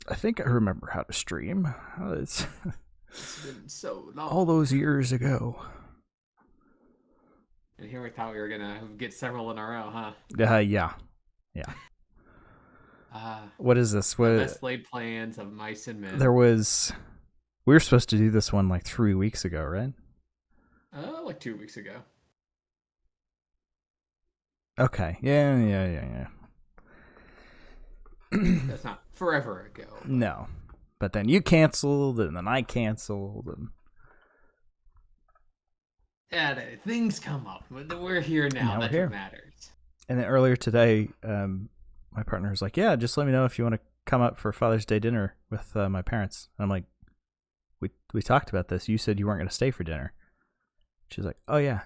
I think I remember how to stream. It's It's been so long. all those years ago. And here we thought we were gonna get several in a row, huh? Yeah. Ah, What is this? the What best laid plans of mice and men. there was? We were supposed to do this one like 3 weeks ago, right? Like 2 weeks ago. Okay. Yeah. That's not forever ago, but No, but then you canceled, and then I canceled, and yeah, things come up. But we're here now. Now we're That's here. what matters. then earlier today, my partner was like, "Yeah, just let me know if you want to come up for Father's Day dinner with my parents." And I'm like, "We talked about this. You said you weren't going to stay for dinner." She's like, "Oh yeah."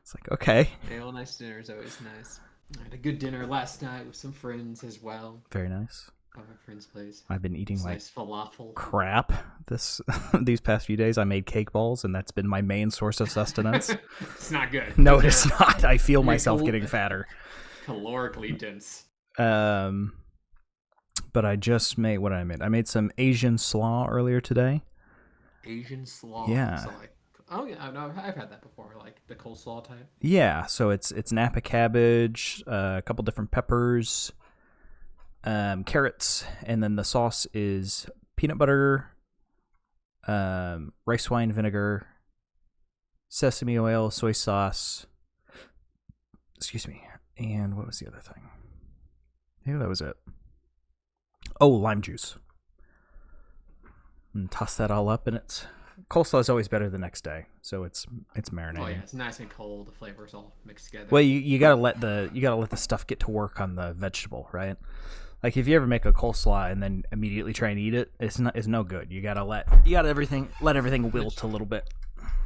It's like, okay, Yeah, well, nice dinner is always nice. I had a good dinner last night with some friends as well. very nice. At my friend's place. I've been eating It's like nice falafel. crap this these past few days. I made cake balls, and that's been my main source of sustenance. It's not good. No, it Those is are not. I feel myself getting fatter. calorically dense. Um, but I just made what I made. I made some Asian slaw earlier today. Asian slaw. Yeah. So like, oh yeah, no, I've had that before. Like the coleslaw type. Yeah, so it's Napa cabbage, a couple different peppers, carrots, and then the sauce is peanut butter, rice wine vinegar, sesame oil, soy sauce. Excuse me. And what was the other thing? Maybe that was it. Oh, lime juice. And toss that all up, and it's coleslaw is always better the next day, so it's marinating. Oh yeah, it's nice and cold. The flavors all mixed together. Well, you gotta let the stuff get to work on the vegetable, right? Like if you ever make a coleslaw and then immediately try and eat it, it's no good. You gotta let everything wilt a little bit.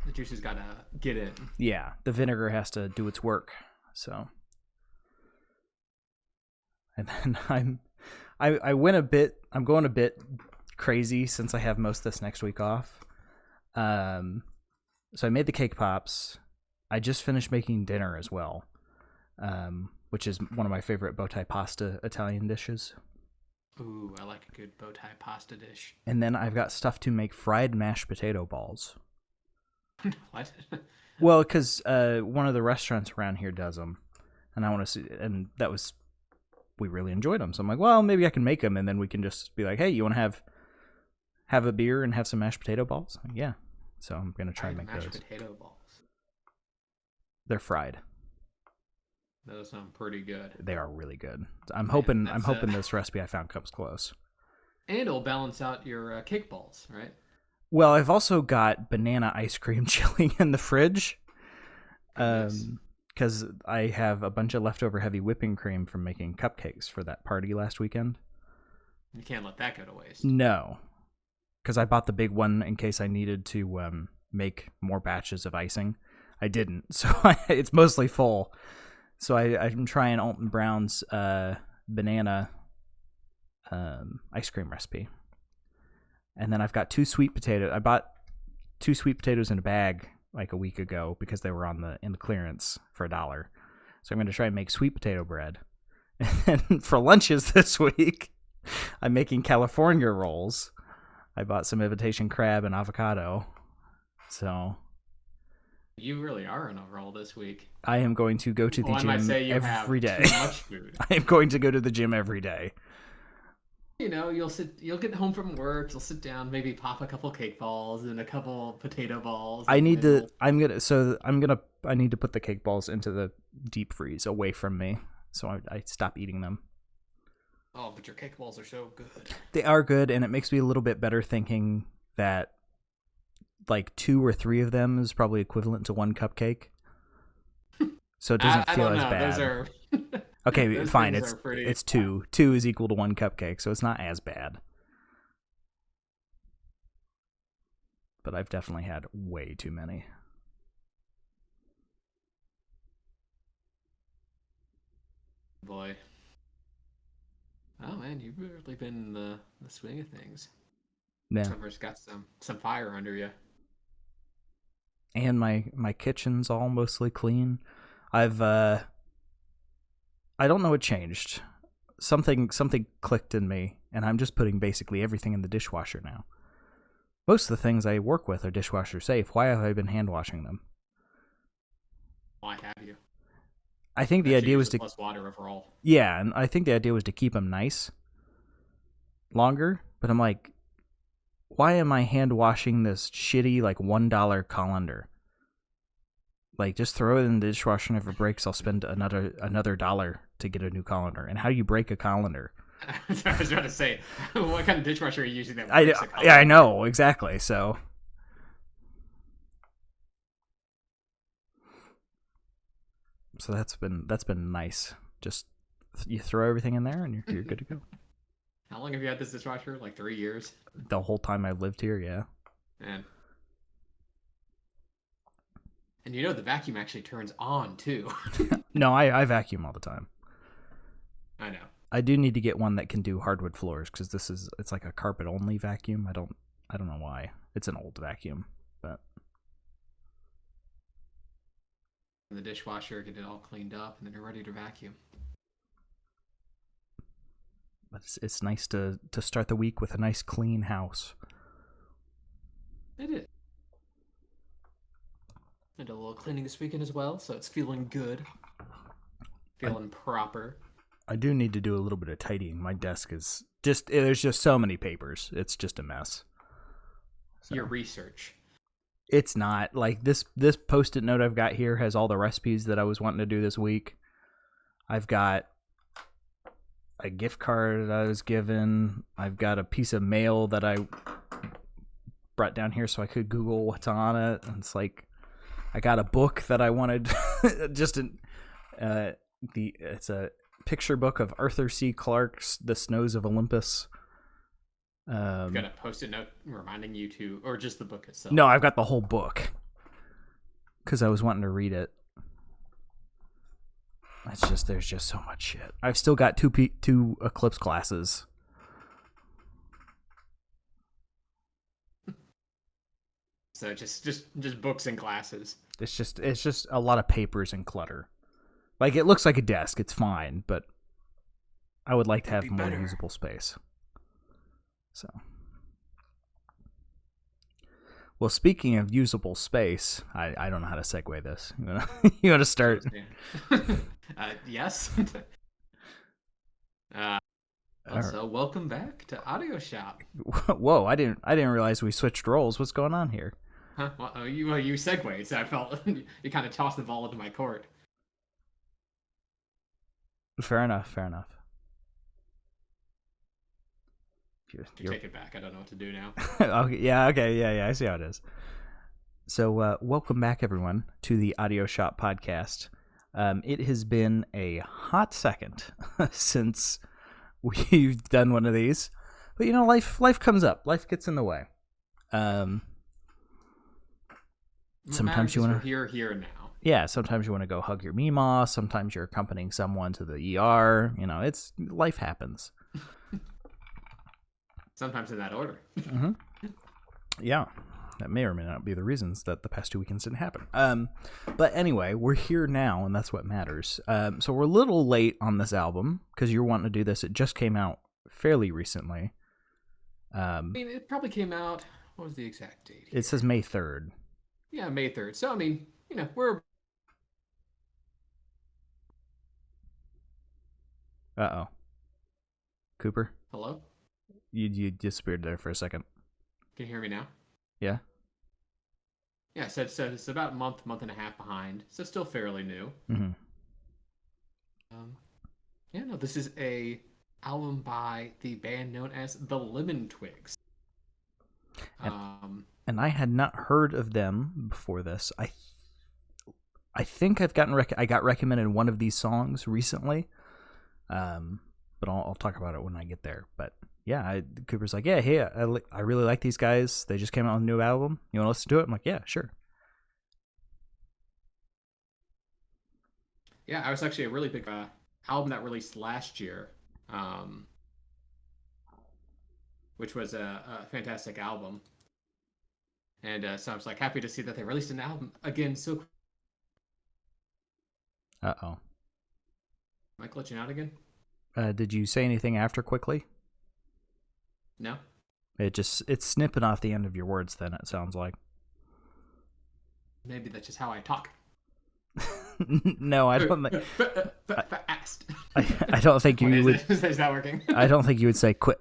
The juices gotta get in. Yeah, the vinegar has to do its work. So, and then I'm going a bit crazy since I have most of this next week off. So I made the cake pops. I just finished making dinner as well, which is one of my favorite bow tie pasta Italian dishes. Ooh, I like a good bow tie pasta dish. And then I've got stuff to make fried mashed potato balls. What? Well, because one of the restaurants around here does them, and I want to see. And we really enjoyed them. So I'm like, well, maybe I can make them, and then we can just be like, hey, you want to have a beer and have some mashed potato balls? Like, yeah. So I'm gonna try and make mashed those. potato balls. They're fried. Those sound pretty good. They are really good. I'm hoping that's, this recipe I found comes close. And it'll balance out your cake balls, right? Well, I've also got banana ice cream chilling in the fridge. Because I have a bunch of leftover heavy whipping cream from making cupcakes for that party last weekend. You can't let that go to waste. No, because I bought the big one in case I needed to make more batches of icing. I didn't, so it's mostly full. So I'm trying Alton Brown's banana ice cream recipe. And then I've got 2 sweet potatoes. I bought 2 sweet potatoes in a bag like a week ago because they were in the clearance for $1. So I'm going to try and make sweet potato bread. And for lunches this week, I'm making California rolls. I bought some imitation crab and avocado. So You really are on a roll this week. I am going to go to the One might gym say you every have day. too much food. I am going to go to the gym every day. You know, you'll get home from work, you'll sit down, maybe pop a couple cake balls and a couple potato balls. I need to put the cake balls into the deep freeze away from me so I stop eating them. Oh, but your cake balls are so good. They are good, and it makes me a little bit better thinking that like 2 or 3 of them is probably equivalent to 1 cupcake. So it doesn't feel as bad. Those are Okay, those fine. things are pretty- It's 2. 2 is equal to 1 cupcake, so it's not as bad. But I've definitely had way too many. Boy. Oh man, you've really been in the swing of things. Yeah. Summer's got some fire under you. And my kitchen's all mostly clean. I don't know what changed. something clicked in me, and I'm just putting basically everything in the dishwasher now. Most of the things I work with are dishwasher safe. Why have I been hand washing them? Why have you? I think the idea was to plus water overall. Yeah, and I think the idea was to keep them nice longer. But I'm like, why am I hand washing this shitty like $1 colander? Like, just throw it in the dishwasher, and if it breaks, I'll spend another dollar to get a new colander. And how do you break a colander? I was about to say, what kind of dishwasher are you using that breaks a colander? Yeah, I know exactly. So that's been nice. Just you throw everything in there, and you're good to go. How long have you had this dishwasher? Like 3 years? The whole time I've lived here, yeah. And you know the vacuum actually turns on, too. No, I vacuum all the time. I know. I do need to get one that can do hardwood floors, because it's like a carpet-only vacuum. I don't know why. It's an old vacuum, but... In the dishwasher, get it all cleaned up, and then you're ready to vacuum. But it's nice to start the week with a nice clean house. It is. I did a little cleaning this weekend as well, so it's feeling good. Feeling proper. I do need to do a little bit of tidying. My desk is there's just so many papers. It's just a mess. So. Your research. It's not. Like, this Post-it note I've got here has all the recipes that I was wanting to do this week. I've got a gift card that I was given. I've got a piece of mail that I brought down here so I could Google what's on it. And it's like, I got a book that I wanted. It's a picture book of Arthur C. Clarke's The Snows of Olympus. Got a Post-it note reminding you to, or just the book itself? No, I've got the whole book because I was wanting to read it. There's just so much shit. I've still got two eclipse glasses. So just books and glasses. It's just a lot of papers and clutter. Like, it looks like a desk. It's fine, but I would like to have more usable space. So, well, speaking of usable space, I don't know how to segue this. You want to start? Yes. Also, welcome back to Audio Shop. Whoa! I didn't realize we switched roles. What's going on here? Huh? Well, you segued, so I felt you kind of tossed the ball into my court. Fair enough. Take it back. I don't know what to do now. Okay. Yeah. I see how it is. So, welcome back, everyone, to the Audio Shop podcast. It has been a hot second since we've done one of these, but life comes up. Life gets in the way. Sometimes you want to here and now. Yeah, sometimes you want to go hug your Meemaw. Sometimes you're accompanying someone to the ER. It's life happens. Sometimes in that order. Mm-hmm. Yeah, that may or may not be the reasons that the past 2 weekends didn't happen. But anyway, we're here now, and that's what matters. So we're a little late on this album because you're wanting to do this. It just came out fairly recently. I mean, it probably came out. What was the exact date here? It says May 3rd. Yeah, May 3rd. So I mean, we're. Uh-oh. Cooper? Hello? You disappeared there for a second. Can you hear me now? Yeah? Yeah, so it's about a month and a half behind. So still fairly new. Mm-hmm. This is a album by the band known as the Lemon Twigs. And I had not heard of them before this. I think I've I got recommended one of these songs recently. But I'll talk about it when I get there. But yeah, Cooper's like, yeah, hey, I really like these guys. They just came out with a new album. You want to listen to it? I'm like, yeah, sure. Yeah, I was actually a really big album that released last year, which was a fantastic album. And so I was like happy to see that they released an album again so. Uh-oh. Am I glitching out again? Did you say anything after quickly? No. It's snipping off the end of your words. Then it sounds like. Maybe that's just how I talk. No, I don't think. Fast. I don't think you would. Is that working? I don't think you would say quit.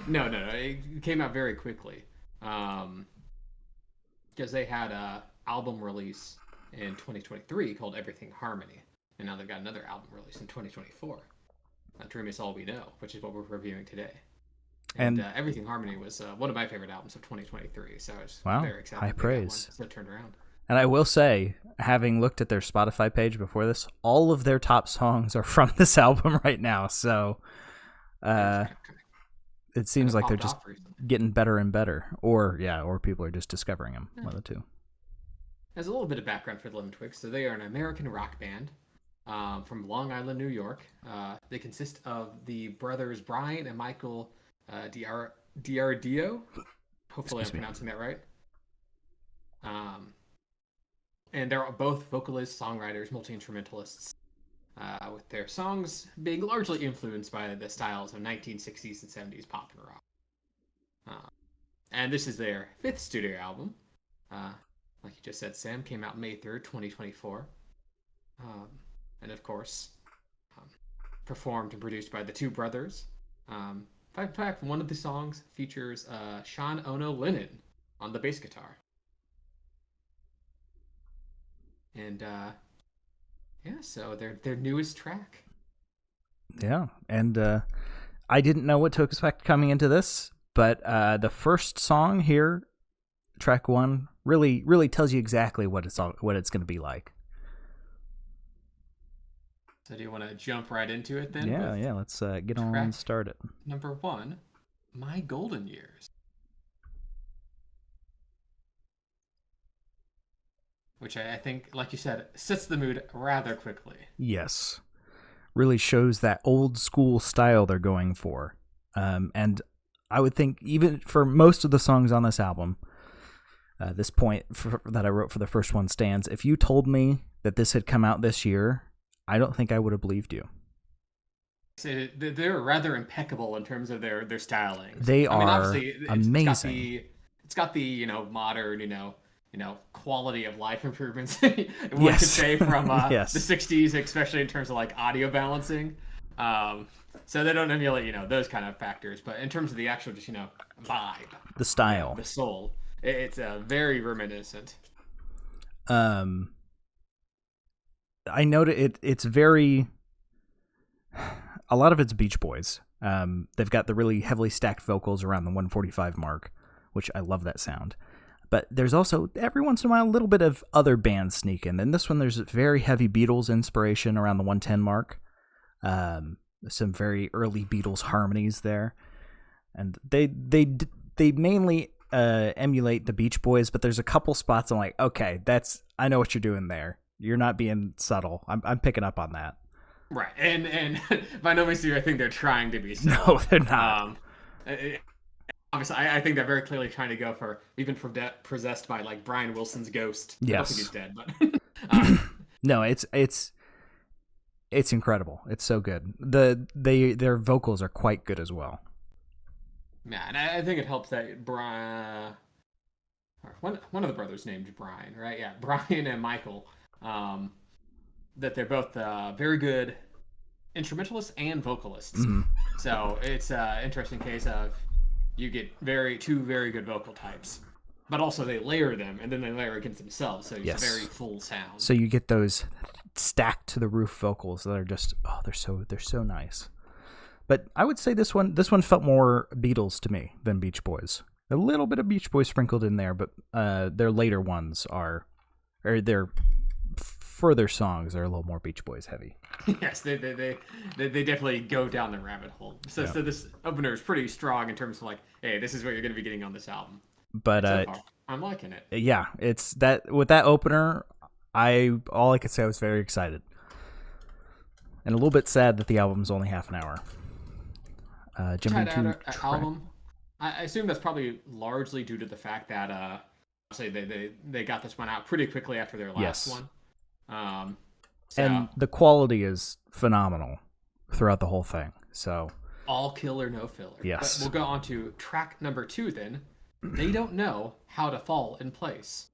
No. It came out very quickly. Because they had a album release in 2023 called Everything Harmony, and now they've got another album release in 2024. Dream Is All We Know, which is what we're reviewing today. And Everything Harmony was one of my favorite albums of 2023, so I was very excited. High praise. So it turned around. And I will say, having looked at their Spotify page before this, all of their top songs are from this album right now. So it seems like they're just getting better and better. Or people are just discovering them, one of the two. As a little bit of background for the Lemon Twigs, so they are an American rock band from Long Island, New York. They consist of the brothers Brian and Michael Diardio. Hopefully I'm pronouncing that right. And they're both vocalists, songwriters, multi-instrumentalists, with their songs being largely influenced by the styles of 1960s and 70s pop and rock. And this is their 5th studio album. Like you just said, Sam, came out May 3rd, 2024. And of course, performed and produced by the two brothers. In fact, one of the songs features Sean Ono Lennon on the bass guitar. And so their newest track. Yeah, and I didn't know what to expect coming into this, but the first song here, track 1, really tells you exactly what it's going to be like. So do you want to jump right into it then? Yeah. Let's get on started. Number 1, My Golden Years. Which I think, like you said, sets the mood rather quickly. Yes. Really shows that old school style they're going for. And I would think even for most of the songs on this album, this point that I wrote for the first one stands. If you told me that this had come out this year, I don't think I would have believed you. So they're rather impeccable in terms of their styling. They are amazing. It's got the modern quality of life improvements one could say from the 60s, especially in terms of like audio balancing. So they don't emulate those kind of factors, but in terms of the actual just vibe, the style, the soul, it's very reminiscent. I noted it's very, a lot of it's Beach Boys. They've got the really heavily stacked vocals around the 145 mark, which I love that sound. But there's also, every once in a while, a little bit of other bands sneak in. And this one, there's very heavy Beatles inspiration around the 110 mark. Some very early Beatles harmonies there. And they mainly emulate the Beach Boys, but there's a couple spots I'm like, okay, I know what you're doing there. You're not being subtle. I'm picking up on that. Right. And by no means do I think they're trying to be subtle. No, they're not. Obviously, I think they're very clearly trying to go for, even for possessed by like Brian Wilson's ghost. Yes. I don't think he's dead, but no, it's incredible. It's so good. Their vocals are quite good as well. Yeah, and I think it helps that Brian, one of the brothers named Brian, right? Yeah, Brian and Michael, that they're both very good instrumentalists and vocalists. Mm-hmm. So it's an interesting case of you get two very good vocal types, but also they layer them and then they layer against themselves. So it's a very full sound. So you get those stacked to the roof vocals that are just, they're so nice. But I would say this one felt more Beatles to me than Beach Boys. A little bit of Beach Boys sprinkled in there, but their later ones their further songs are a little more Beach Boys heavy. Yes, they definitely go down the rabbit hole. So this opener is pretty strong in terms of like, hey, this is what you're going to be getting on this album. But so far, I'm liking it. Yeah, it's that with that opener, all I could say I was very excited, and a little bit sad that the album's only half an hour. Jumping to album. I assume that's probably largely due to the fact that they got this one out pretty quickly after their last one. And the quality is phenomenal. throughout the whole thing. So all killer, no filler. yes. But we'll go on to track number 2 then. They Don't Know How to Fall in Place.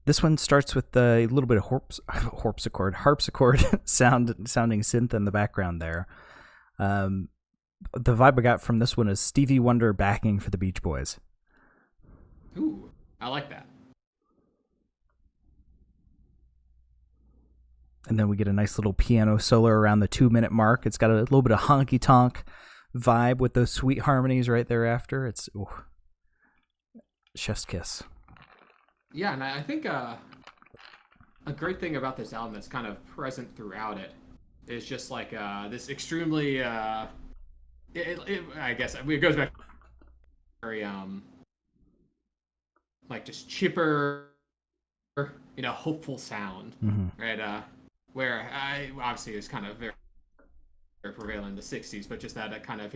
This one starts with a little bit of harpsichord sounding synth in the background there. The vibe I got from this one is Stevie Wonder backing for the Beach Boys. Ooh, I like that. And then we get a nice little piano solo around the 2-minute mark. It's got a little bit of honky tonk vibe with those sweet harmonies right thereafter. It's chef's kiss. Yeah, and I think a great thing about this album that's kind of present throughout it is just like this extremely I guess it goes back to very like just chipper, hopeful sound, right? Where I obviously is kind of very, very prevalent in the '60s, but just that kind of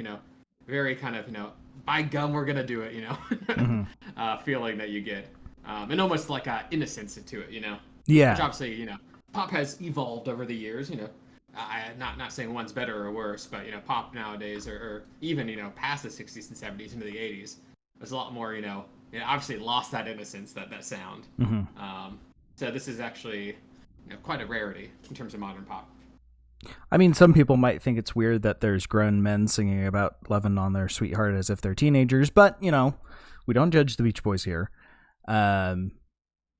very kind of by gum we're gonna do it, feeling that you get. And almost like innocence to it, Yeah. Which obviously, pop has evolved over the years, I'm not saying one's better or worse, but, pop nowadays, or even, past the 60s and 70s into the 80s, there's a lot more, obviously lost that innocence, that sound. So this is actually, quite a rarity in terms of modern pop. I mean, some people might think it's weird that there's grown men singing about loving on their sweetheart as if they're teenagers, but, we don't judge the Beach Boys here.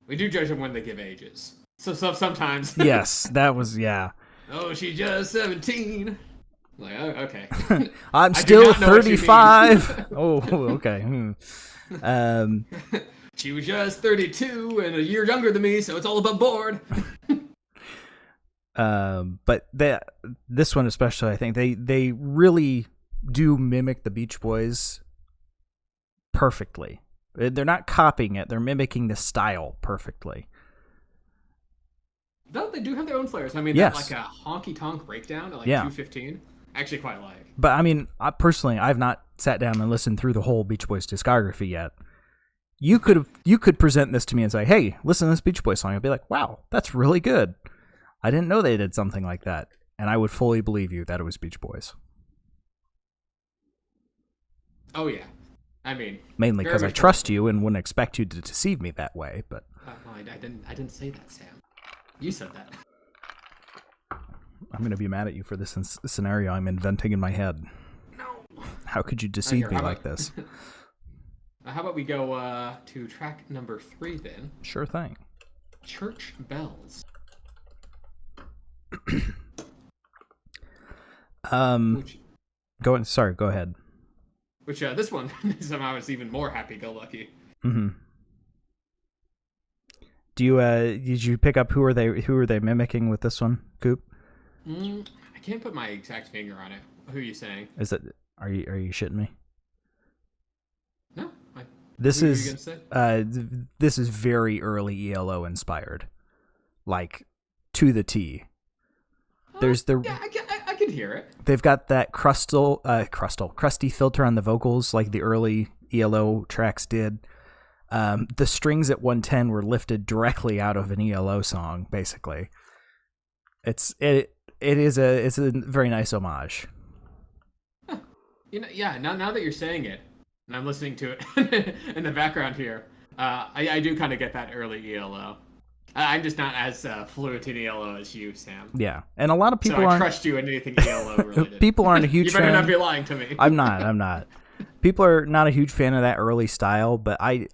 We do judge them when they give ages. So sometimes. Yes, that was, yeah. Oh, she's just 17. Like, oh, okay. I'm still 35. Oh, okay. She was just 32 and a year younger than me, so it's all above board. But this one especially, I think they really do mimic the Beach Boys perfectly. They're not copying it; they're mimicking the style perfectly. Though they do have their own flares. I mean, yes. That, like a honky tonk breakdown at 2:15. I actually quite like. But I mean, I've not sat down and listened through the whole Beach Boys discography yet. You could present this to me and say, "Hey, listen to this Beach Boys song." I'd be like, "Wow, that's really good. I didn't know they did something like that," and I would fully believe you that it was Beach Boys. Oh yeah. I mean, mainly because I trust you and wouldn't expect you to deceive me that way. But I didn't say that, Sam. You said that. I'm gonna be mad at you for this scenario I'm inventing in my head. No. How could you deceive me like this? How about we go to track number 3 then? Sure thing. Church Bells. Go ahead. Which this one somehow is even more happy-go-lucky. Mm-hmm. Do you did you pick up who are they mimicking with this one, Coop? I can't put my exact finger on it. Who are you saying? Are you shitting me? No. This is very early ELO inspired, like to the T. There's I can hear it. They've got that crusty filter on the vocals, like the early ELO tracks did. The strings at 110 were lifted directly out of an ELO song, basically. It's a very nice homage. Huh. Now that you're saying it, and I'm listening to it in the background here, I do kind of get that early ELO. I'm just not as fluent in ELO as you, Sam. Yeah, and a lot of people I trust you in anything ELO related. People aren't a huge fan. You better not be lying to me. I'm not. People are not a huge fan of that early style, but I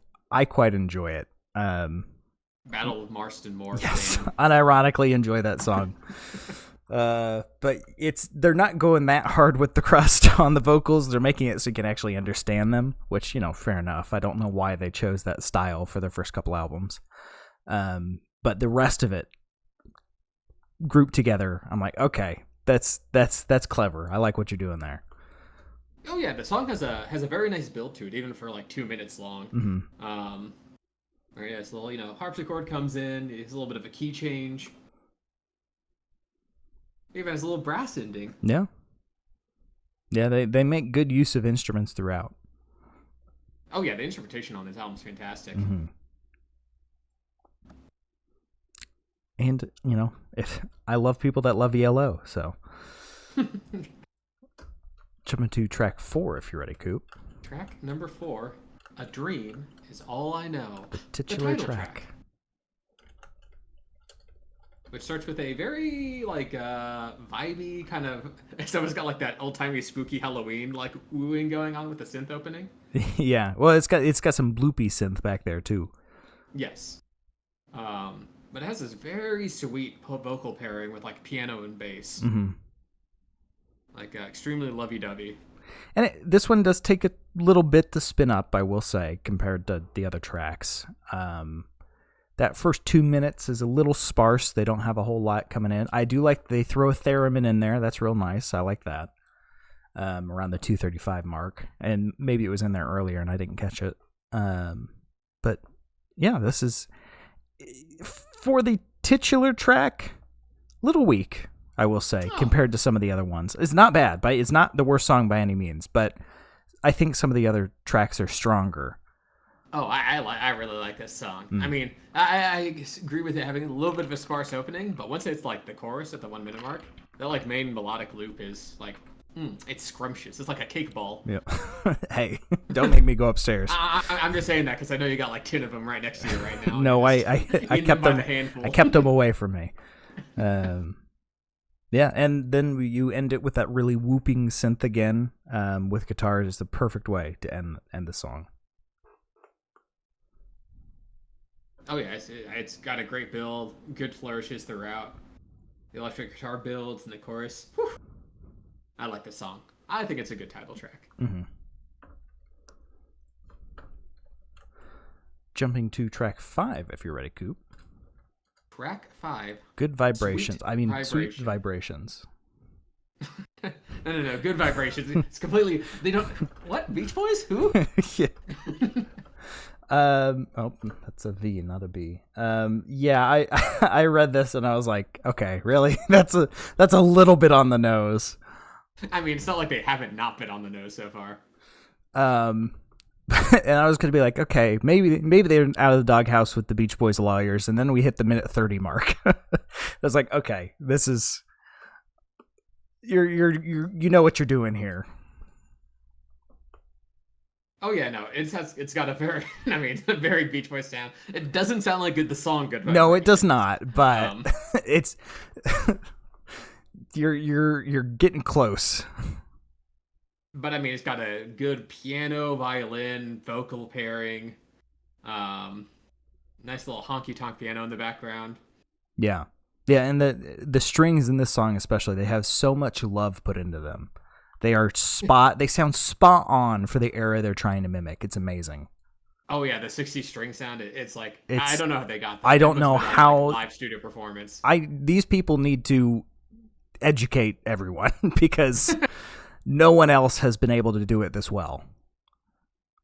quite enjoy it. Battle of Marston Moor. Yes, unironically enjoy that song. But they're not going that hard with the crust on the vocals. They're making it so you can actually understand them, which, fair enough. I don't know why they chose that style for their first couple albums. But the rest of it grouped together, I'm like, okay, that's clever. I like what you're doing there. Oh yeah, the song has a very nice build to it, even for like 2 minutes long. Mm-hmm. It's a little, harpsichord comes in. It's a little bit of a key change. Even has a little brass ending. Yeah. Yeah, they make good use of instruments throughout. Oh yeah, the instrumentation on this album is fantastic. Mm-hmm. And, if I love people that love ELO, so Jumping to track 4 if you're ready, Coop. Track number 4, A Dream Is All I Know. The titular title track. Which starts with a very, like, vibey kind of... It's almost got, like, that old-timey spooky Halloween, like, wooing going on with the synth opening. Yeah, well, it's got some bloopy synth back there, too. Yes. But it has this very sweet vocal pairing with, like, piano and bass. Mm-hmm. Like, extremely lovey-dovey. And this one does take a little bit to spin up, I will say, compared to the other tracks. That first 2 minutes is a little sparse. They don't have a whole lot coming in. I do like they throw a theremin in there. That's real nice. I like that. Around the 2:35 mark. And maybe it was in there earlier and I didn't catch it. But yeah, this is, for the titular track, a little weak, I will say, compared to some of the other ones. It's not bad, but it's not the worst song by any means. But I think some of the other tracks are stronger. Oh, I really like this song. I mean, I agree with it having a little bit of a sparse opening, but once it's like the chorus at the 1 minute mark, that like main melodic loop is like, it's scrumptious. It's like a cake ball. Yep. Hey, don't make me go upstairs. I'm just saying that because I know you got like 10 of them right next to you right now. No, I kept them. I kept them away from me. Yeah, and then you end it with that really whooping synth again, with guitars. Is the perfect way to end the song. Oh yeah, it's got a great build, good flourishes throughout. The electric guitar builds and the chorus. Whew. I like this song. I think it's a good title track. Mm-hmm. Jumping to track 5, if you're ready, Coop. Track 5. Good vibrations. Sweet Vibration. vibrations. No. Good vibrations. It's completely. They don't. What? Beach Boys? Who? Yeah. Oh, that's a V, not a B. Yeah, I read this and I was like, okay, really? That's a little bit on the nose. I mean, it's not like they haven't not been on the nose so far. And I was gonna be like, okay, maybe they're out of the doghouse with the Beach Boys lawyers, and then we hit the minute 30 mark. I was like, okay, this is you know what you're doing here. Oh yeah, no, it's got a very a very Beach Boys sound. It doesn't sound like the song Good Vibrations. No, it does not, but it's you're getting close. But I mean, it's got a good piano, violin, vocal pairing. Nice little honky tonk piano in the background. Yeah, and the strings in this song especially, they have so much love put into them. They sound spot on for the era they're trying to mimic. It's amazing. Oh yeah, the 60s string sound. I don't know how they got that. I don't know how live studio performance. These people need to educate everyone because no one else has been able to do it this well.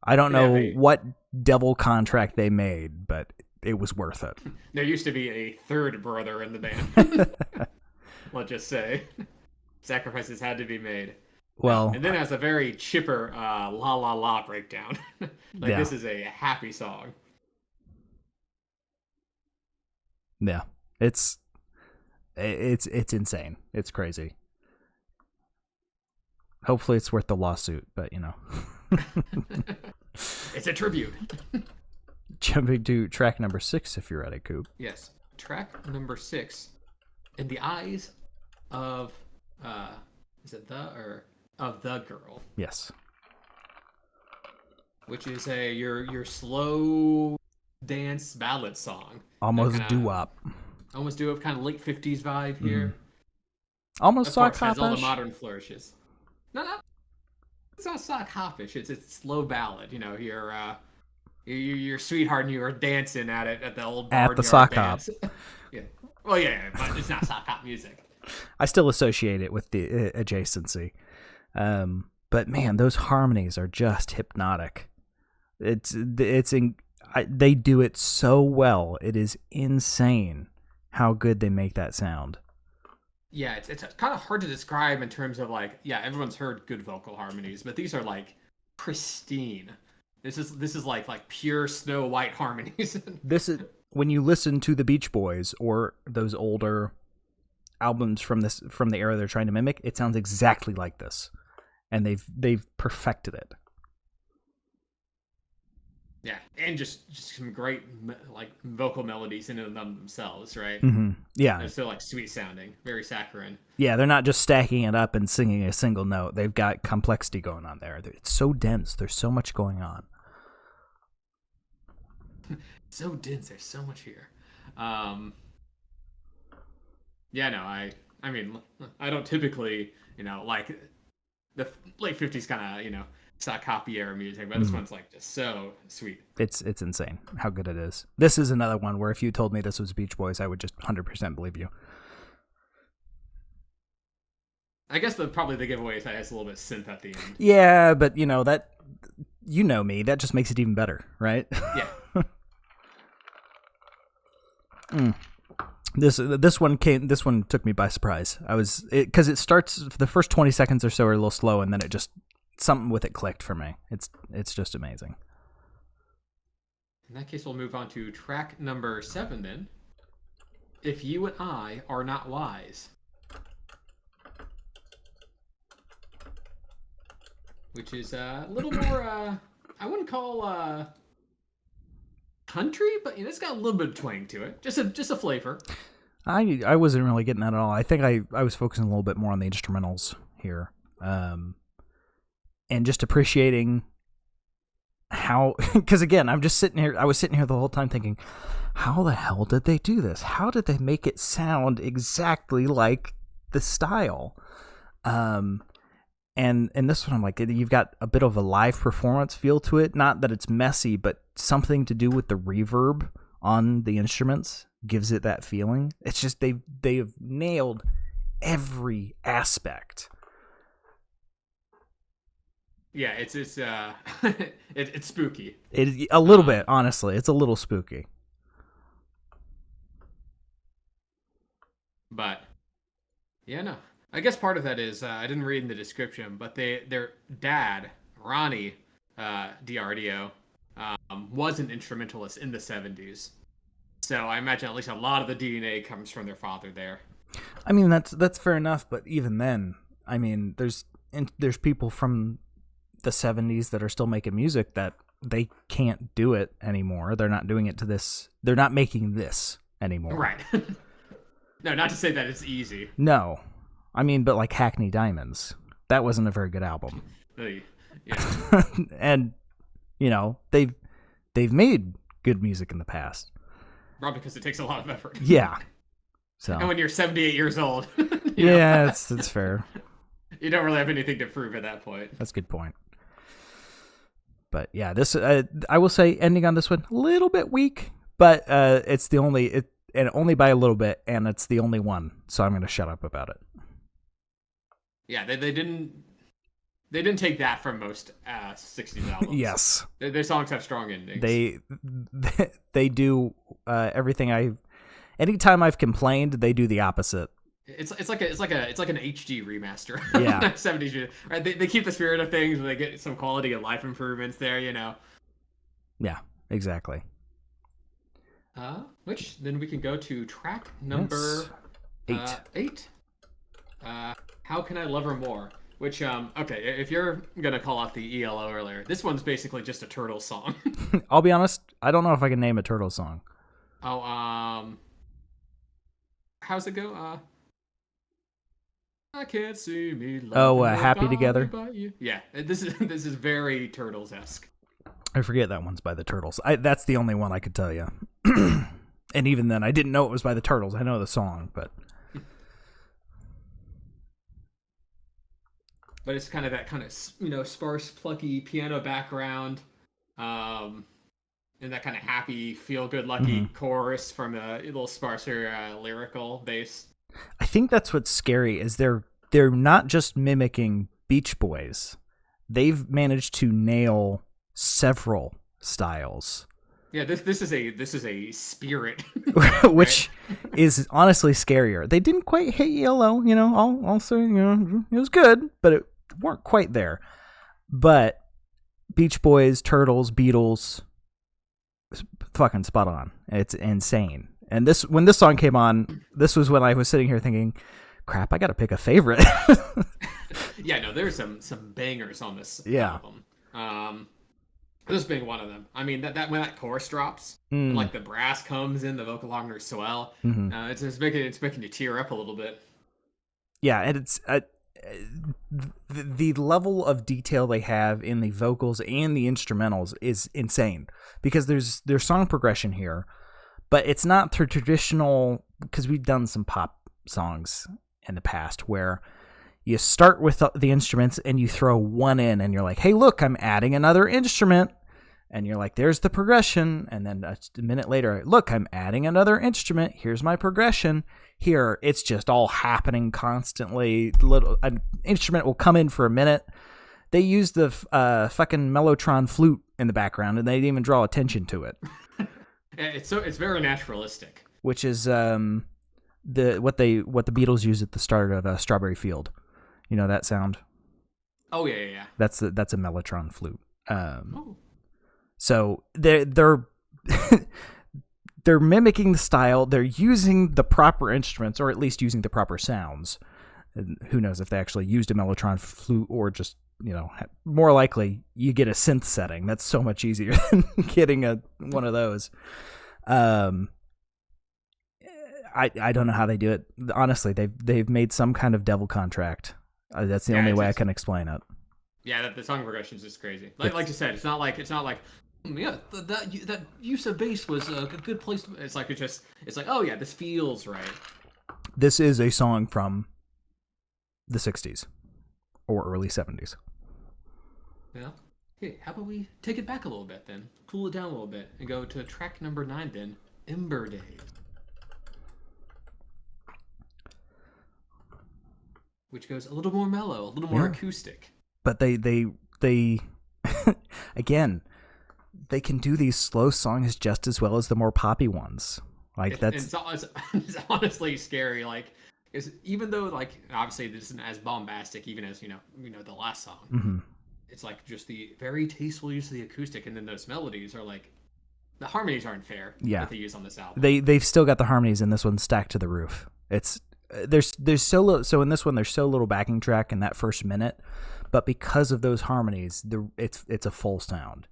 I don't know what devil contract they made, but it was worth it. There used to be a third brother in the band. Let's just say sacrifices had to be made. Well, and then it has a very chipper la la la breakdown. This is a happy song. Yeah, it's insane. It's crazy. Hopefully it's worth the lawsuit, but you know. It's a tribute. Jumping to track number 6 if you're ready, Coop. Yes. Track number 6. In the eyes of is it of the girl? Yes. Which is your slow dance ballad song. Almost doo-wop. Almost doo-wop, kind of late 50s vibe here. Almost sock hop-ish. Has all the hop-ish. modern flourishes. No, it's not sock hop-ish. It's a slow ballad. You know, your sweetheart and you are dancing at it at the old barnyard at the sock hop. Yeah. Well, yeah, but it's not sock hop music. I still associate it with the adjacency. But man, those harmonies are just hypnotic. They do it so well. It is insane how good they make that sound. Yeah, it's kind of hard to describe in terms of everyone's heard good vocal harmonies, but these are like pristine. This is like pure Snow White harmonies. This is when you listen to the Beach Boys or those older albums from the era they're trying to mimic, it sounds exactly like this, and they've perfected it. Yeah, and just some great like vocal melodies in them themselves, right? Mm-hmm. Yeah, they're still like sweet sounding, very saccharine. Yeah, they're not just stacking it up and singing a single note. They've got complexity going on there. It's so dense. There's so much going on. So dense. There's so much here. Yeah, no, I mean, I don't typically, like the late 50s kind of, stock copy era music, but this one's like just so sweet. It's insane how good it is. This is another one where if you told me this was Beach Boys, I would just 100% believe you. I guess probably the giveaway is that it has a little bit of synth at the end. Yeah, but that, me, that just makes it even better, right? Yeah. This one took me by surprise. Because it starts, the first 20 seconds or so are a little slow, and then it just, something with it clicked for me. It's just amazing. In that case, we'll move on to track number 7 then. If You and I Are Not Wise. Which is a little more, I wouldn't call country, but it's got a little bit of twang to it. Just a flavor. I wasn't really getting that at all. I think I was focusing a little bit more on the instrumentals here. And just appreciating how, because again, I was sitting here the whole time thinking, how the hell did they do this? How did they make it sound exactly like the style? And this one, I'm like, you've got a bit of a live performance feel to it. Not that it's messy, but something to do with the reverb on the instruments gives it that feeling. It's just they've nailed every aspect. Yeah, it's it's spooky. A little bit, honestly. It's a little spooky. But yeah, no. I guess part of that is I didn't read in the description, but their dad, Ronnie DiArdio, was an instrumentalist in the 70s. So I imagine at least a lot of the DNA comes from their father there. I mean, that's fair enough, but even then, I mean, there's people from the 70s that are still making music that they can't do it anymore. They're not doing it to this. They're not making this anymore. Right. No, not to say that it's easy. No. I mean, but like Hackney Diamonds, that wasn't a very good album. Yeah. And, they've made good music in the past. Probably because it takes a lot of effort. Yeah. So. And when you're 78 years old. Yeah, it's fair. You don't really have anything to prove at that point. That's a good point. But yeah, this I will say, ending on this one, a little bit weak, but it's the only and only by a little bit, and it's the only one, so I'm going to shut up about it. Yeah, they didn't take that from most 60s albums. Yes, their songs have strong endings. They do everything. Anytime I've complained, they do the opposite. It's like an HD remaster. Yeah. 70s, right? They keep the spirit of things, but they get some quality of life improvements there. Yeah, exactly. Which then we can go to track number 8. 8. How Can I Love Her More? Which okay, if you're gonna call out the ELO earlier, this one's basically just a Turtles song. I'll be honest, I don't know if I can name a Turtles song. Oh, how's it go? I can't see me. Happy Together. Yeah, this is very Turtles-esque. I forget that one's by the Turtles. That's the only one I could tell you. And even then, I didn't know it was by the Turtles. I know the song, but it's kind of that kind of sparse, plucky piano background, and that kind of happy, feel-good-lucky chorus from a little sparser lyrical bass. I think that's what's scary is they're not just mimicking Beach Boys. They've managed to nail several styles. Yeah, this is a spirit, which is honestly scarier. They didn't quite hit yellow, I'll say, it was good, but it weren't quite there. But Beach Boys, Turtles, Beatles, fucking spot on. It's insane. And when this song came on, this was when I was sitting here thinking, crap, I got to pick a favorite. Yeah, no, there's some bangers on this Yeah. album. This being one of them. I mean, that when that chorus drops, and, like the brass comes in, the vocal harmonies swell. It's making you tear up a little bit. Yeah, and it's the level of detail they have in the vocals and the instrumentals is insane, because there's song progression here, but it's not the traditional, because we've done some pop songs in the past where you start with the instruments and you throw one in and you're like, hey, look, I'm adding another instrument. And you're like, there's the progression. And then a minute later, look, I'm adding another instrument. Here's my progression. Here, it's just all happening constantly. An instrument will come in for a minute. They use the fucking Mellotron flute in the background, and they didn't even draw attention to it. It's very naturalistic. Which is what the Beatles use at the start of Strawberry Field. You know that sound? Oh yeah. That's a Mellotron flute. So they're they're mimicking the style. They're using the proper instruments, or at least using the proper sounds. And who knows if they actually used a Mellotron flute, or just, more likely you get a synth setting. That's so much easier than getting one of those. I don't know how they do it. Honestly, they've made some kind of devil contract. That's the only way I can explain it. Yeah, the song progression is just crazy. Like you said, it's not like yeah, that use of bass was a good place. It's like oh yeah, this feels right. This is a song from the 60s or early 70s. Yeah. Hey, how about we take it back a little bit then, cool it down a little bit, and go to track number 9 then, Ember Days, which goes a little more mellow, a little more acoustic. But they again, they can do these slow songs just as well as the more poppy ones. Like it's honestly scary. Like, even though obviously this isn't as bombastic, even as the last song. Mm-hmm. It's like just the very tasteful use of the acoustic, and then those melodies are like, the harmonies aren't fair. Yeah, that they use on this album. They've still got the harmonies in this one stacked to the roof. It's there's so little, so in this one there's so little backing track in that first minute, but because of those harmonies, it's a full sound.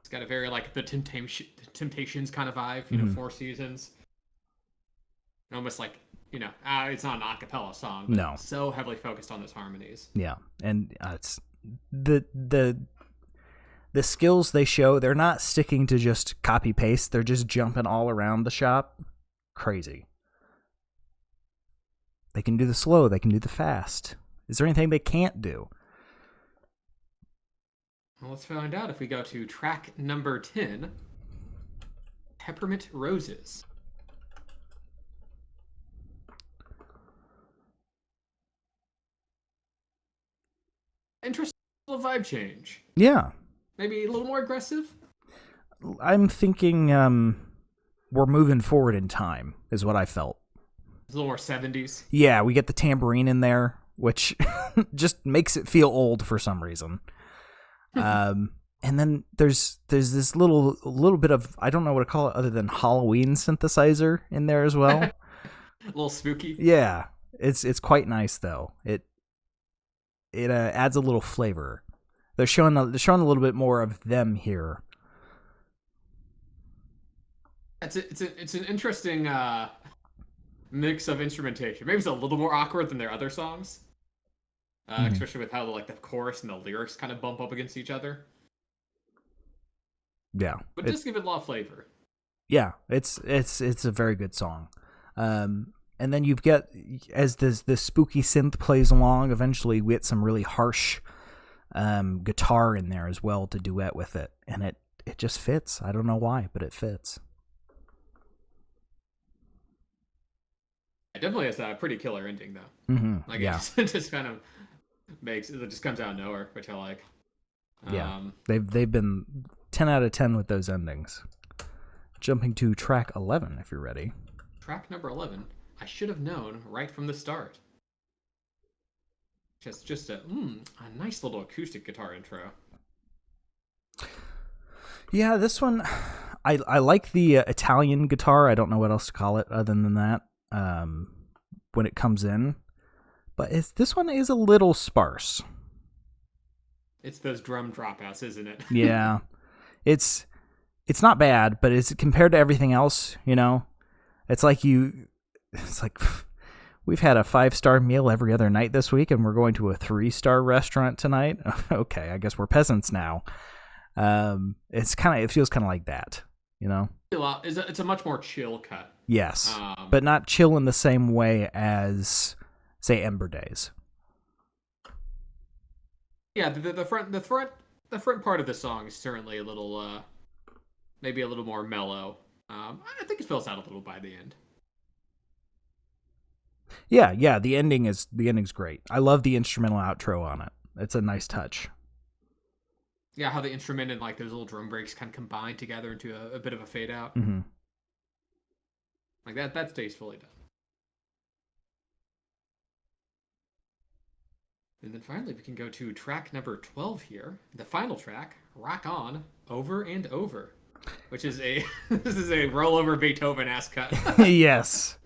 It's got a very the Temptations kind of vibe, Four Seasons. Almost it's not an a cappella song, but no, so heavily focused on those harmonies. Yeah, and it's the skills they show. They're not sticking to just copy paste. They're just jumping all around the shop. Crazy. They can do the slow. They can do the fast. Is there anything they can't do? Well, let's find out if we go to track number 10, Peppermint Roses. Interesting little vibe change. Yeah. Maybe a little more aggressive? I'm thinking we're moving forward in time, is what I felt. It's a little more 70s. Yeah, we get the tambourine in there, which just makes it feel old for some reason. And then there's this little bit of, I don't know what to call it other than Halloween synthesizer in there as well. A little spooky. Yeah, it's quite nice though. It adds a little flavor. They're showing a little bit more of them here. It's an interesting mix of instrumentation. Maybe it's a little more awkward than their other songs, especially with how the chorus and the lyrics kind of bump up against each other. Yeah, but just give it a lot of flavor. Yeah, it's a very good song. And then you get, as this spooky synth plays along, eventually we get some really harsh guitar in there as well to duet with it, and it just fits. I don't know why, but it fits. It definitely has a pretty killer ending, though. Mm-hmm. It just kind of it just comes out of nowhere, which I like. Yeah, they've been 10 out of 10 with those endings. Jumping to track 11, if you're ready. Track number 11. I should have known right from the start. Just a nice little acoustic guitar intro. Yeah, this one, I like the Italian guitar. I don't know what else to call it other than that when it comes in. But this one is a little sparse. It's those drum dropouts, isn't it? Yeah. It's not bad, but it's compared to everything else, it's like we've had a 5-star meal every other night this week and we're going to a 3-star restaurant tonight. Okay, I guess we're peasants now. It feels kind of like that, It's a much more chill cut. Yes. But not chill in the same way as, say, Ember Days. Yeah, the front part of the song is certainly a little maybe a little more mellow. I think it fills out a little by the end. Yeah, the ending's great. I love the instrumental outro on it. It's a nice touch. Yeah, how the instrument and like those little drum breaks kind of combine together into a bit of a fade out. Mm-hmm. Like that stays fully done. And then finally we can go to track number 12 here, the final track, Rock On, Over and Over, which is this is a rollover Beethoven-esque cut. Yes.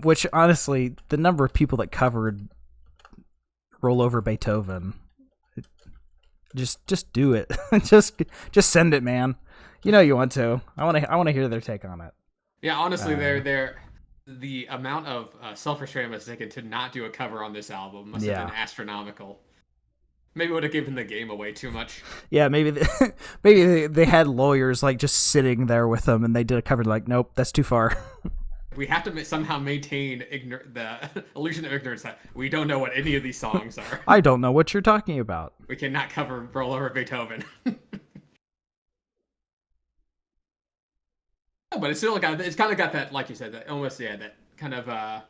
Which honestly, the number of people that covered Rollover Beethoven, just do it. just send it, man. You want to. I want to hear their take on it. Yeah, honestly, the amount of self-restraint was taken to not do a cover on this album must have been astronomical. Maybe would have given the game away too much. Yeah, maybe they had lawyers like just sitting there with them, and they did a cover like, nope, that's too far. We have to somehow maintain the illusion of ignorance that we don't know what any of these songs are. I don't know what you're talking about. We cannot cover Rollover Beethoven. But it's still kind of got that, like you said, that almost that kind of I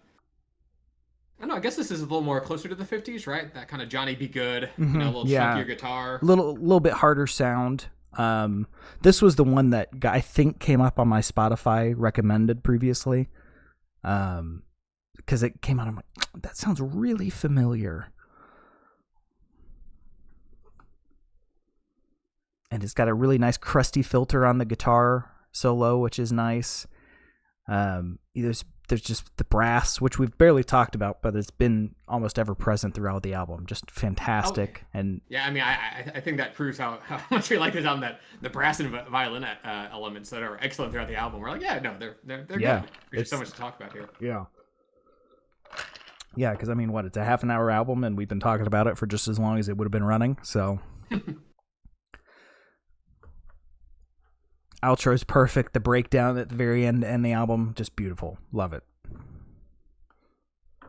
don't know. I guess this is a little more closer to the 50s, right? That kind of Johnny B. Good, mm-hmm. A little chunkier guitar, little bit harder sound. This was the one that I think came up on my Spotify recommended previously. Because it came out, I'm like, that sounds really familiar. And it's got a really nice crusty filter on the guitar solo, which is nice. There's just the brass, which we've barely talked about, but it's been almost ever present throughout the album. Just fantastic. And yeah, I mean, I think that proves how much we like this album. That the brass and violin elements that are excellent throughout the album. We're like, yeah, no, they're good. There's so much to talk about here. Yeah, because I mean, it's a half an hour album, and we've been talking about it for just as long as it would have been running. So. Outro's perfect. The breakdown at the very end and the album, just beautiful. Love it.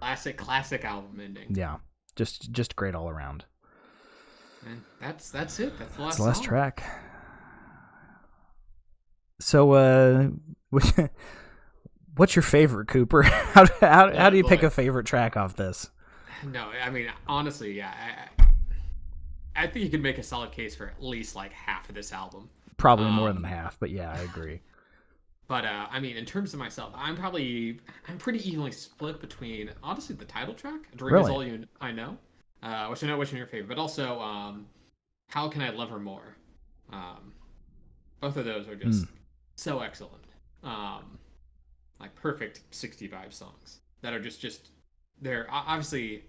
Classic album ending. Yeah, just great all around. And that's it. That's the last. That's the last track. So, what's your favorite, Cooper? How do you pick a favorite track off this? No, I mean honestly, yeah, I think you could make a solid case for at least like half of this album. Probably more than half, but yeah, I agree. But I mean, in terms of myself, I'm pretty evenly split between honestly the title track, "Dream Is All I Know," which I know which one your favorite, but also "How Can I Love Her More." Both of those are just so excellent, like perfect 65 songs that are just they're obviously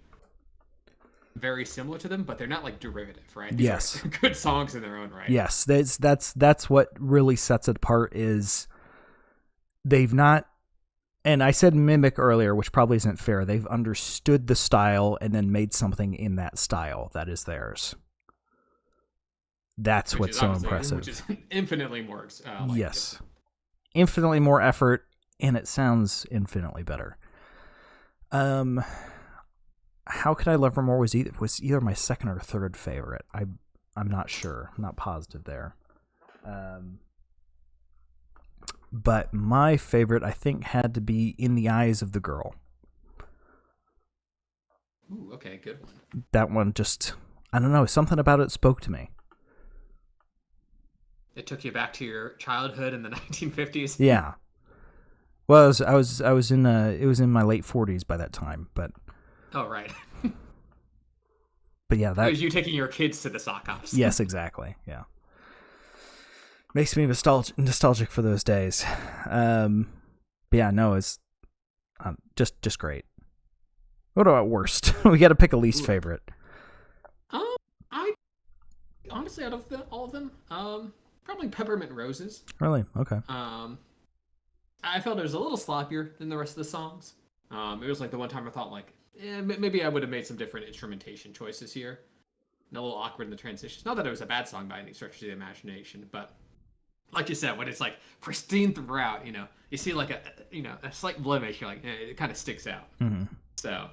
very similar to them, but they're not like derivative, right? These are good songs in their own right. Yes, that's what really sets it apart. Is they've not, and I said mimic earlier, which probably isn't fair. They've understood the style and then made something in that style that is theirs. That's what's so impressive. Which is infinitely more. Yes, infinitely more effort, and it sounds infinitely better. How Could I Love Her More was either my second or third favorite. I'm not sure. I'm not positive there. But my favorite, I think, had to be In the Eyes of the Girl. Ooh, okay, good one. That one just, I don't know, something about it spoke to me. It took you back to your childhood in the 1950s. Yeah. Well, I was in it was in my late 40s by that time, but. Oh, right. But yeah, that was you taking your kids to the sock hops. Yes, exactly. Yeah. Makes me nostalgic for those days. But yeah, no, it's just great. What about worst? We got to pick a least favorite. I honestly, out of all of them, probably Peppermint Roses. Really? Okay. I felt it was a little sloppier than the rest of the songs. It was like the one time I thought like, maybe I would have made some different instrumentation choices here. And a little awkward in the transitions. Not that it was a bad song by any stretch of the imagination, but like you said, when it's like pristine throughout, you see like a slight blemish, you're like, it kind of sticks out. Mm-hmm. So,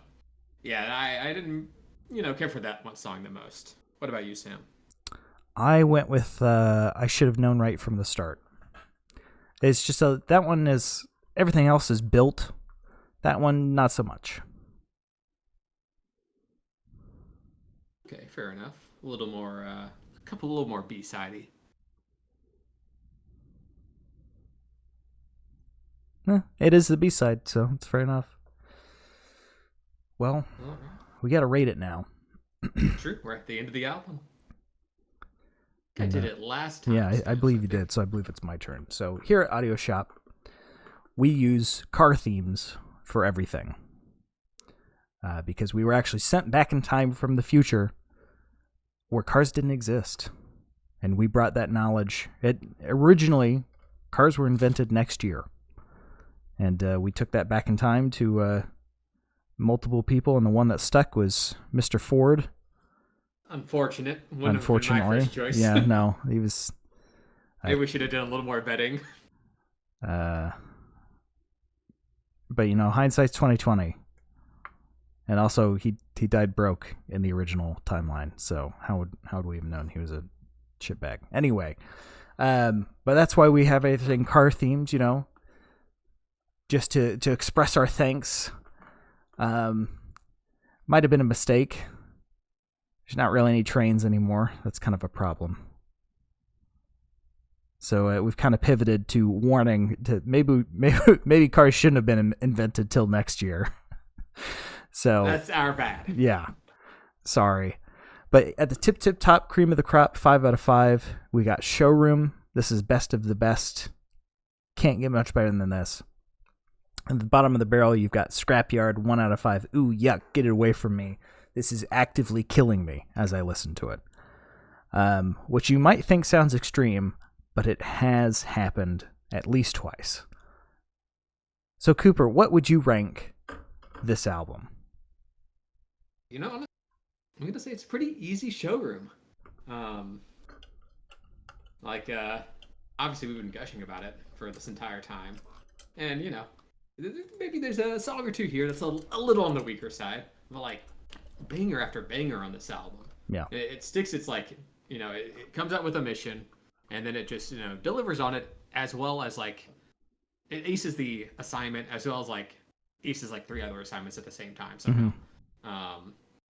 yeah, I didn't, care for that one song the most. What about you, Sam? I went with I Should Have Known Right from the Start. It's just that one is, everything else is built. That one, not so much. Okay, fair enough. A little more, a little more B-sidey. It is the B-side, so it's fair enough. Well, right. We got to rate it now. True, we're at the end of the album. I did it last time. Yeah, I believe you did, so I believe it's my turn. So here at Audio Shop, we use car themes for everything. Because we were actually sent back in time from the future where cars didn't exist. And we brought that knowledge. Originally, cars were invented next year. And we took that back in time to multiple people, and the one that stuck was Mr. Ford. Unfortunately, my first choice. Yeah, no, he was. Maybe we should have done a little more vetting. But hindsight's 2020, and also he died broke in the original timeline. So how would we have known he was a shitbag? Anyway, but that's why we have everything car themed. Just to express our thanks. Might have been a mistake. There's not really any trains anymore. That's kind of a problem. So we've kind of pivoted to warning to maybe cars shouldn't have been invented till next year. So that's our bad. Yeah, sorry. But at the tip top, cream of the crop, 5 out of 5. We got Showroom. This is best of the best. Can't get much better than this. At the bottom of the barrel, you've got Scrapyard, 1 out of 5. Ooh, yuck, get it away from me. This is actively killing me as I listen to it. Which you might think sounds extreme, but it has happened at least twice. So, Cooper, what would you rank this album? I'm going to say it's pretty easy Showroom. Obviously we've been gushing about it for this entire time. And, maybe there's a song or two here that's a little on the weaker side. But, banger after banger on this album. Yeah. It sticks. It's it comes out with a mission, and then it just, delivers on it, as well as, it aces the assignment, as well as, aces, 3 other assignments at the same time somehow. Mm-hmm.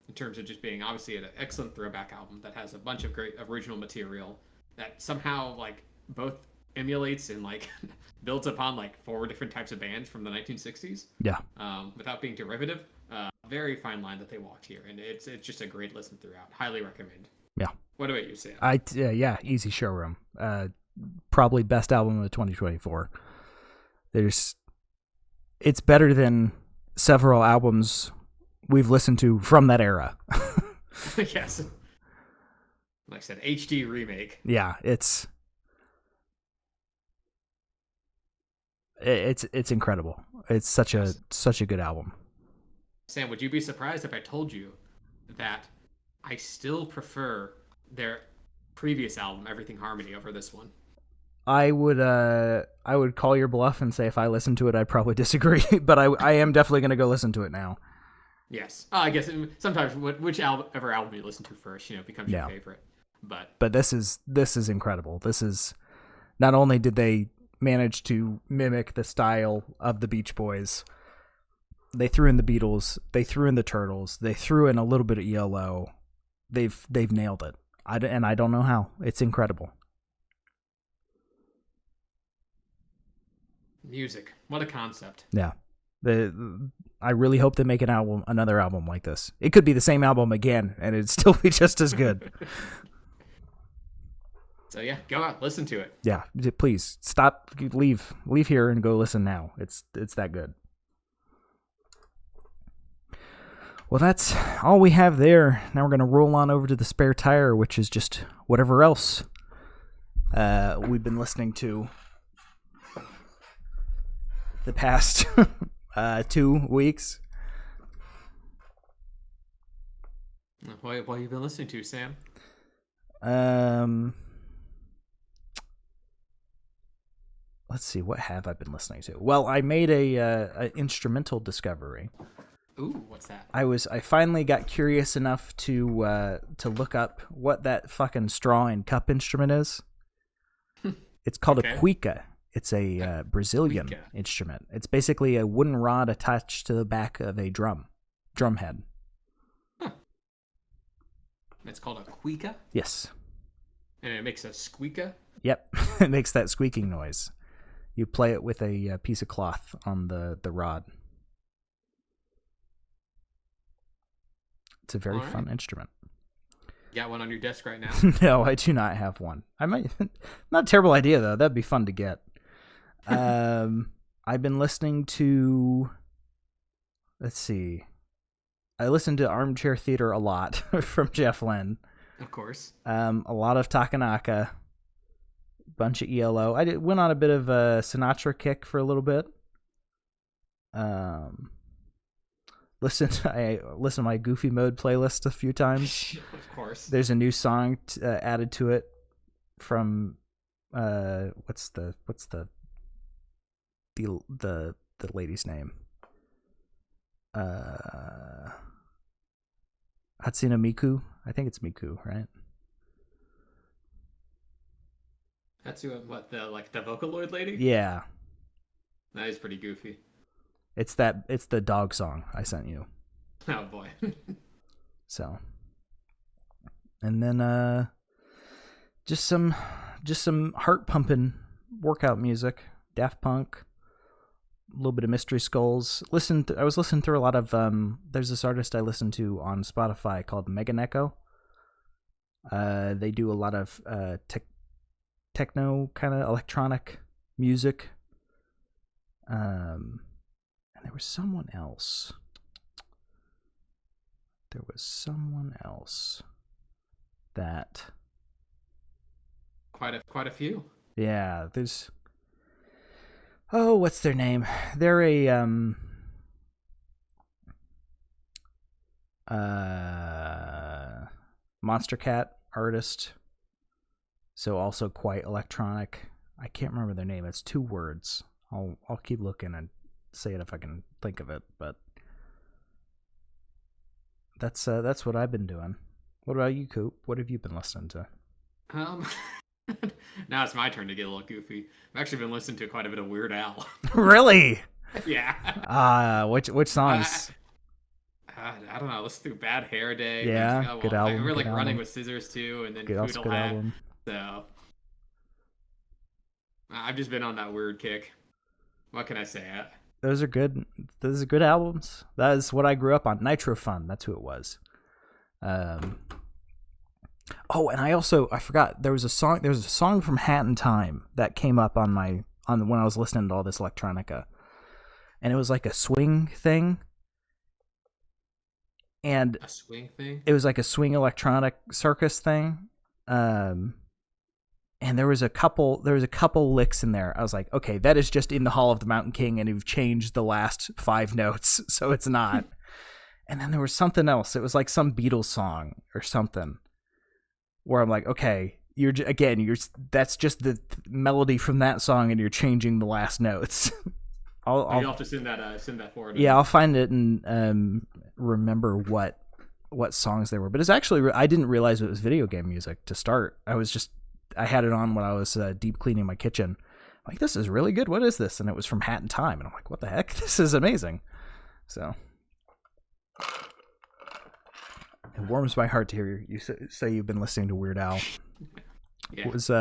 In terms of just being, obviously, an excellent throwback album that has a bunch of great original material that somehow, both emulates and, builds upon, 4 different types of bands from the 1960s. Yeah. Without being derivative. Very fine line that they walk here, and it's just a great listen throughout. Highly recommend. Yeah. What about you, Sam? Yeah, easy Showroom. Probably best album of 2024. It's better than several albums we've listened to from that era. Yes. Like I said, HD remake. Yeah, it's incredible. It's such a good album. Sam, would you be surprised if I told you that I still prefer their previous album, Everything Harmony, over this one? I would call your bluff and say if I listened to it, I'd probably disagree, but I am definitely going to go listen to it now. Yes. I guess sometimes whichever album you listen to first, becomes your favorite. But this is incredible. This is, not only did they manage to mimic the style of the Beach Boys, they threw in the Beatles, they threw in the Turtles, they threw in a little bit of ELO. They've nailed it. I don't know how. It's incredible. Music. What a concept. Yeah. I really hope they make another album like this. It could be the same album again, and it'd still be just as good. So yeah, go out, listen to it. Yeah, please stop, leave here and go listen now. It's that good. Well, that's all we have there. Now we're going to roll on over to the spare tire, which is just whatever else we've been listening to the past 2 weeks. What have you been listening to, Sam? Let's see, what have I been listening to? Well, I made a instrumental discovery. Ooh, what's that? I finally got curious enough to look up what that fucking straw and cup instrument is. It's called a cuica. It's a Brazilian instrument. It's basically a wooden rod attached to the back of a drum head. Huh. It's called a cuica? Yes. And it makes a squeaka? Yep. It makes that squeaking noise. You play it with a piece of cloth on the rod. It's a very fun instrument. You got one on your desk right now? No, I do not have one. I might. Not a terrible idea though. That'd be fun to get. I've been listening to. Let's see. I listened to Armchair Theater a lot from Jeff Lynne. Of course. A lot of Takanaka. Bunch of ELO. Went on a bit of a Sinatra kick for a little bit. I listened to my Goofy Mode playlist a few times. Of course. There's a new song added to it from what's the lady's name? Hatsune Miku. I think it's Miku, right? That's what the Vocaloid lady? Yeah. That is pretty goofy. It's the dog song I sent you. Oh boy. So. And then just some heart pumping workout music. Daft Punk. A little bit of Mystery Skulls. I was listening through a lot of there's this artist I listen to on Spotify called Megan Echo. They do a lot of techno kind of electronic music. And there was someone else. That quite a few. Yeah, there's what's their name? They're a Monster Cat artist. So also quite electronic. I can't remember their name. It's 2 words. I'll keep looking and say it if I can think of it, but that's what I've been doing. What about you, Coop? What have you been listening to? Now it's my turn to get a little goofy. I've actually been listening to quite a bit of Weird Al. Really? Yeah. Which songs? I don't know. Listen through Bad Hair Day. Yeah, good album. I remember Running album. With Scissors too, and then good Poodle Hat. Album. So I've just been on that weird kick. What can I say? Those are good albums. That is what I grew up on. Nitro Fun, that's who it was. Oh, and I forgot there was a song from Hat in Time that came up on when I was listening to all this electronica. And it was like a swing thing. And a swing thing? It was like a swing electronic circus thing. And there was a couple licks in there. I was like, okay, that is just in the Hall of the Mountain King, and you've changed the last 5 notes, so it's not. And then there was something else. It was like some Beatles song or something, where I'm like, okay, that's just the melody from that song, and you're changing the last notes. You'll have to send that forward. Yeah, I'll find it and remember what songs they were. But it's actually, I didn't realize it was video game music to start. I had it on when I was deep cleaning my kitchen. I'm like, this is really good. What is this? And it was from Hat in Time. And I'm like, what the heck? This is amazing. So it warms my heart to hear you say you've been listening to Weird Al. Yeah. Was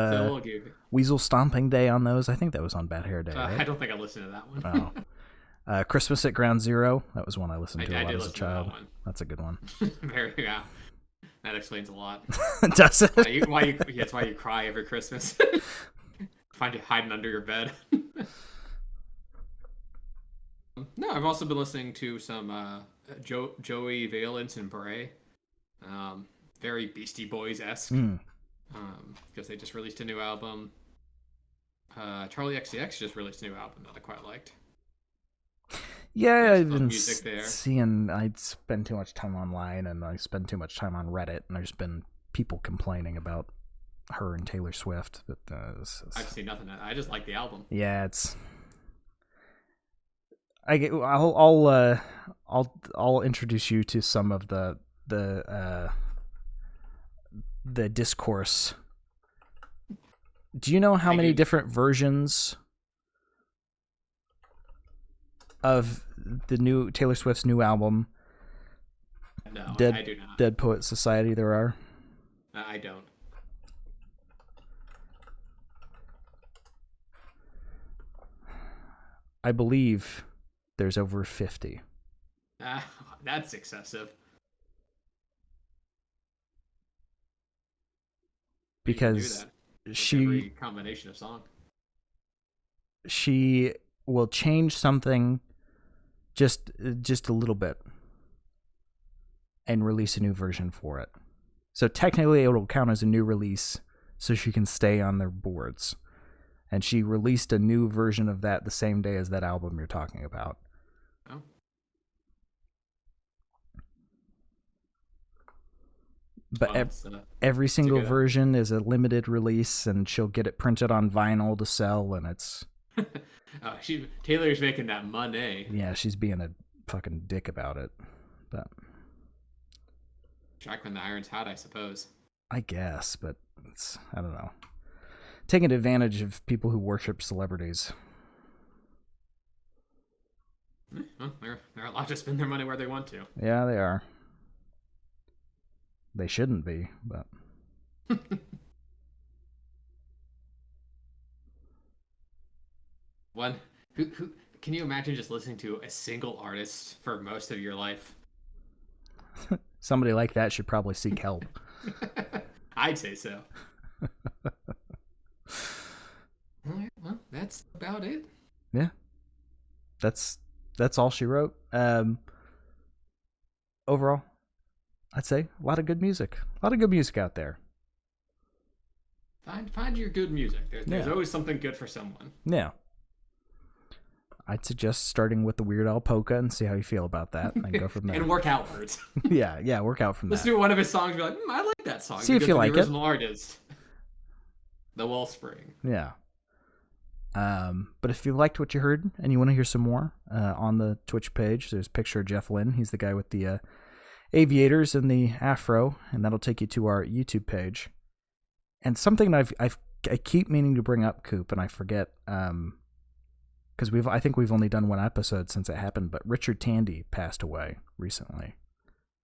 Weasel Stomping Day on those? I think that was on Bad Hair Day. Right? I don't think I listened to that one. Oh. Christmas at Ground Zero. That was one I listened to a lot as a child. that one. That's a good one. Yeah. That explains a lot. Does it? That's why you cry every Christmas. Find you hiding under your bed. No, I've also been listening to some Joey Valence and Bray. Very Beastie Boys esque. Because they just released a new album. Charlie XCX just released a new album that I quite liked. Yeah, I've been seeing. I spend too much time online, and I spend too much time on Reddit, and there's been people complaining about her and Taylor Swift. But I've seen nothing. I just like the album. Yeah, it's. I'll introduce you to some of the discourse. Do you know how many different versions of the new Taylor Swift's new album, No, I do not. Dead Poet Society, there are? I don't. I believe there's over 50. That's excessive. Because every combination of song. She will change something just a little bit and release a new version for it. So technically it will count as a new release so she can stay on their boards. And she released a new version of that the same day as that album you're talking about. Oh. But every single version is a limited release, and she'll get it printed on vinyl to sell, and it's... Taylor's making that money. Yeah, she's being a fucking dick about it. But strike when the iron's hot, I suppose. I guess, but it's... I don't know. Taking advantage of people who worship celebrities. Well, they're allowed to spend their money where they want to. Yeah, they are. They shouldn't be, but... Who can you imagine just listening to a single artist for most of your life? Somebody like that should probably seek help. I'd say so. All right, well, that's about it. Yeah. That's all she wrote. Overall, I'd say a lot of good music. A lot of good music out there. Find your good music. There's always something good for someone. Yeah. I'd suggest starting with the Weird Al polka and see how you feel about that, and go from there. And work outwards. yeah, work out from Listen to one of his songs, be like, I like that song. See if you like it. The original artist. The Wellspring. Yeah. But if you liked what you heard and you want to hear some more, on the Twitch page, there's a picture of Jeff Lynne. He's the guy with the aviators and the afro, and that'll take you to our YouTube page. And something I keep meaning to bring up, Coop, and I forget, because I think we've only done one episode since it happened, but Richard Tandy passed away recently.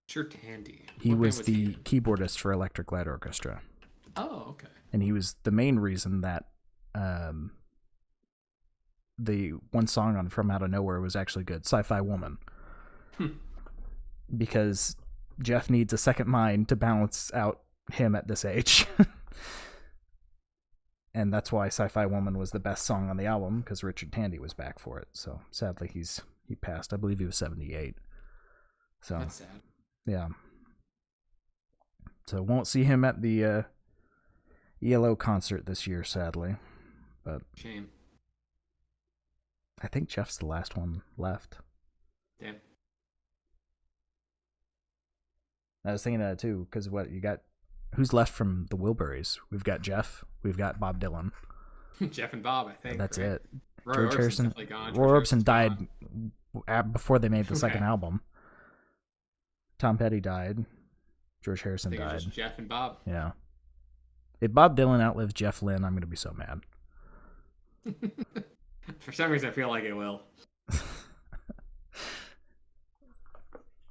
Richard Tandy. He was the keyboardist for Electric Light Orchestra. Oh, okay. And he was the main reason that the one song on From Out of Nowhere was actually good, Sci-Fi Woman. Because Jeff needs a second mind to balance out him at this age. And that's why Sci-Fi Woman was the best song on the album, because Richard Tandy was back for it. So sadly he passed. I believe he was 78. So that's sad. Yeah. So won't see him at the ELO concert this year, sadly. But shame. I think Jeff's the last one left. Damn. I was thinking that too, because who's left from the Wilburys? We've got Jeff. We've got Bob Dylan. Jeff and Bob, I think. That's right? it. Roy Harrison. Gone. Roy Orbison died before they made the second album. Tom Petty died. George Harrison died. It was just Jeff and Bob. Yeah. If Bob Dylan outlives Jeff Lynne, I'm going to be so mad. For some reason, I feel like it will.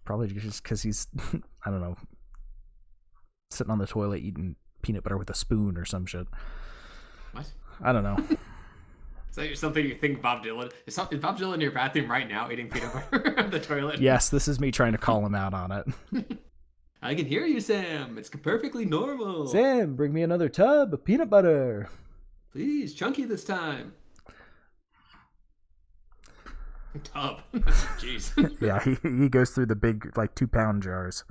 Probably just because he's, I don't know, sitting on the toilet eating peanut butter with a spoon or some shit. What? I don't know. Is that something you think Bob Dylan... Is Bob Dylan in your bathroom right now eating peanut butter on the toilet? Yes, this is me trying to call him out on it. I can hear you, Sam. It's perfectly normal. Sam, bring me another tub of peanut butter. Please, chunky this time. Tub. Jeez. Yeah, he goes through the big, like, 2-pound jars.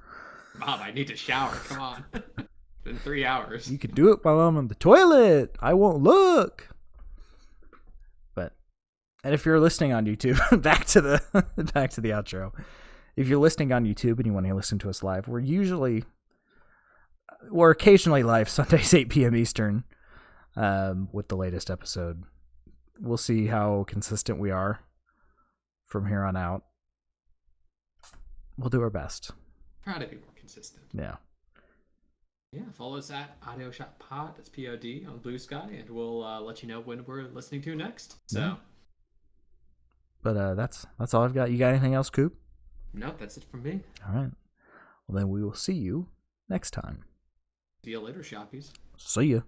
Bob, I need to shower. Come on. It's been 3 hours. You can do it while I'm on the toilet. I won't look. And if you're listening on YouTube, back to the outro. If you're listening on YouTube and you want to listen to us live, we're occasionally live Sundays 8 p.m. Eastern with the latest episode. We'll see how consistent we are from here on out. We'll do our best. Try to be more consistent. Yeah. Yeah, follow us at Audio Shop Pod. That's POD on Blue Sky, and we'll let you know when we're listening to next. So. Yeah. But that's all I've got. You got anything else, Coop? Nope, that's it from me. All right. Well, then we will see you next time. See you later, shoppies. See ya.